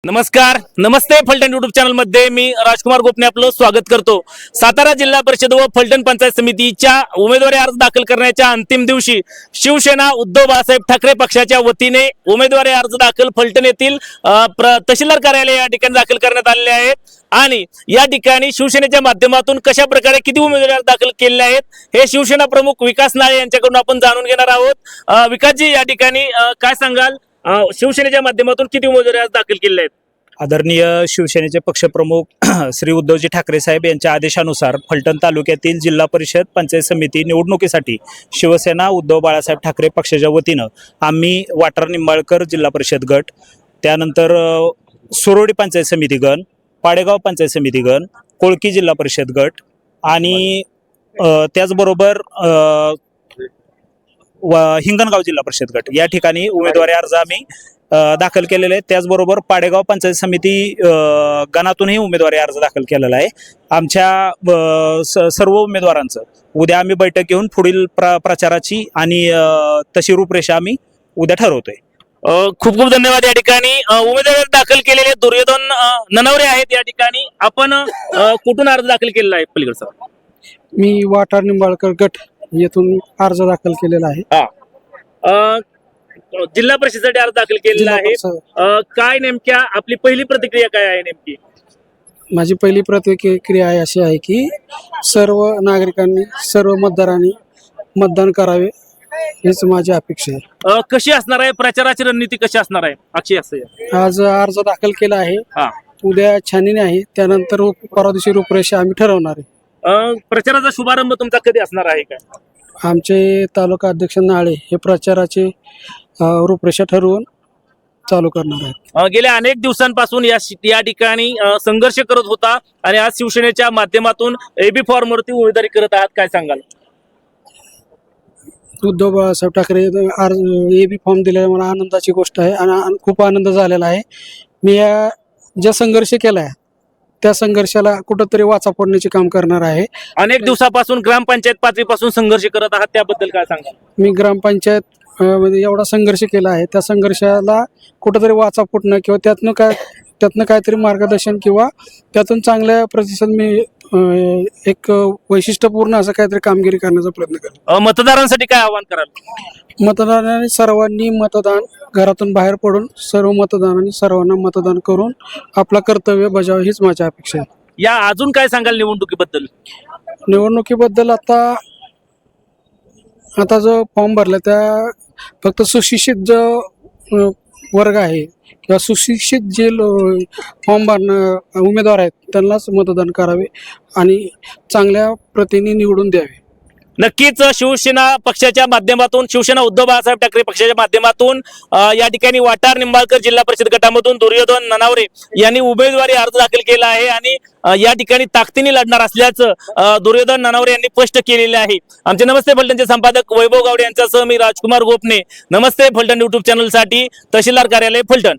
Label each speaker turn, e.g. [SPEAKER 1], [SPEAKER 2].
[SPEAKER 1] नमस्कार, नमस्ते Phaltan YouTube channel मध्ये मी राजकुमार गोपने आपलं स्वागत करतो। सातारा जिल्हा परिषद व फलटण पंचायत समितीच्या उमेदवारी अर्ज दाखल करण्याच्या अंतिम दिवशी शिवसेना उद्धव बाळासाहेब ठाकरे पक्षाच्या वतीने उमेदवारी अर्ज दाखल फलटण येथील तहसीलदार कार्यालय या ठिकाणी दाखल करण्यात आलेले आहेत आणि या ठिकाणी शिवसेनेच्या माध्यमातून कशा प्रकारे किती उमेदवारी अर्ज दाखल केले आहेत हे शिवसेना प्रमुख विकास नाळे यांच्याकडून आपण जाणून घेणार आहोत। विकासजी, या ठिकाणी काय सांगाल, शिवसेनेच्या माध्यमातून किती उमेदवारी अर्ज दाखल केले आहेत?
[SPEAKER 2] आदरणीय शिवसेनेचे पक्षप्रमुख श्री उद्धवजी ठाकरे साहेब यांच्या आदेशानुसार फलटण तालुक्यातील जिल्हा परिषद पंचायत समिती निवडणुकीसाठी शिवसेना उद्धव बाळासाहेब ठाकरे पक्षाच्या वतीनं आम्ही वाटार निंबाळकर जिल्हा परिषद गट, त्यानंतर सुरोडी पंचायत समिती गण, पाडेगाव पंचायत समिती गण, कोळकी जिल्हा परिषद गट आणि त्याचबरोबर हिंगणगाव जिल्हा परिषद गट या ठिकाणी उमेदवारी अर्ज आम्ही दाखल केलेले आहे। त्याचबरोबर पाडेगाव पंचायत समिती गणातूनही उमेदवारी अर्ज दाखल केलेला आहे। आमच्या सर्व उमेदवारांचं उद्या आम्ही बैठक घेऊन पुढील प्रचाराची आणि तशी रूपरेषा आम्ही उद्या ठरवतोय।
[SPEAKER 1] खूप खूप धन्यवाद। या ठिकाणी उमेदवारी दाखल केलेले दुर्योधन ननवरे आहेत। या ठिकाणी आपण कुठून अर्ज दाखल केलेला आहे? पलीकडचा
[SPEAKER 3] मी वाटार निंबाळकर गट येथून अर्ज दाखल केलेला आहे।
[SPEAKER 1] जिल्हा परिषदेसाठी अर्ज दाखल केलेला आहे। काय नेमक्या आपली पहिली प्रतिक्रिया काय आहे? नेमकी
[SPEAKER 3] माझी पहिली प्रतिक्रिया अशी आहे की सर्व नागरिकांनी, सर्व मतदारांनी मतदान करावे हीच माझी अपेक्षा आहे।
[SPEAKER 1] कशी असणार आहे प्रचाराची रणनीती, कशी असणार आहे? अशी असेल
[SPEAKER 3] आज अर्ज दाखल केला आहे, उद्या छाननी आहे, त्यानंतर परवा दिवशी रूपरेषा आम्ही ठरवणार आहे।
[SPEAKER 1] प्रचाराचा शुभारंभ तुमचा कधी असणार आहे? काय
[SPEAKER 3] आमचे तालुका अध्यक्ष नाळे हे प्रचाराचे रूपरेषा ठरवून चालू करणार आहेत।
[SPEAKER 1] गेल्या अनेक दिवसांपासून या ठिकाणी संघर्ष करत होता आणि आज शिवसेनेच्या माध्यमातून एबी फॉर्म वरती उमेदवारी करत आहात, काय सांगाल?
[SPEAKER 3] उद्धव बाळासाहेब ठाकरे एबी फॉर्म दिल्यामुळे मला आनंदाची गोष्ट आहे आणि खूप आनंद झालेला आहे। मी ज्या संघर्ष केलाय त्या संघर्षाला कुठंतरी वाचा फोडण्याचे काम करणार आहे।
[SPEAKER 1] अनेक दिवसापासून ग्रामपंचायत पातळीपासून संघर्ष करत आहात, त्याबद्दल काय सांगाल?
[SPEAKER 3] मी ग्रामपंचायत मध्ये एवढा संघर्ष केला आहे, त्या संघर्षाला कुठंतरी वाचा फुटणं किंवा त्यातनं काहीतरी मार्गदर्शन किंवा त्यातून चांगल्या प्रतिसाद मी एक वैशिष्ट्यपूर्ण असं काहीतरी कामगिरी करण्याचा प्रयत्न करेन।
[SPEAKER 1] मतदारांसाठी काय आवाहन कराल?
[SPEAKER 3] मतदारांनी सर्वांनी मतदान घरातून बाहेर पडून सर्वांना मतदान करून आपलं कर्तव्य बजाव हीच माझी अपेक्षा आहे।
[SPEAKER 1] या अजून काय सांगाल निवडणुकीबद्दल?
[SPEAKER 3] निवडणुकीबद्दल आता जो फॉर्म भरला त्या फक्त सुशिक्षित जो वर्ग आहे किंवा सुशिक्षित जे फॉर्म भरणार उमेदवार आहेत त्यांनाच मतदान करावे आणि चांगल्या प्रतीने निवडून द्यावे।
[SPEAKER 1] नक्कीच शिवसेना पक्षाच्या माध्यमातून, शिवसेना उद्धव बाळासाहेब ठाकरे पक्षाच्या माध्यमातून या ठिकाणी वाटार निंबाळकर जिल्हा परिषद गटामधून दुर्योधन ननावरे यांनी उमेदवारी अर्ज दाखल केला आहे आणि या ठिकाणी ताकदीने लढणार असल्याचं दुर्योधन ननावरे यांनी स्पष्ट केलेले आहे। आमचे नमस्ते फलटणचे संपादक वैभव गावडे यांच्यासह मी राजकुमार गोपने, नमस्ते फलटण युट्यूब चॅनल साठी तहसीलदार कार्यालय फलटण।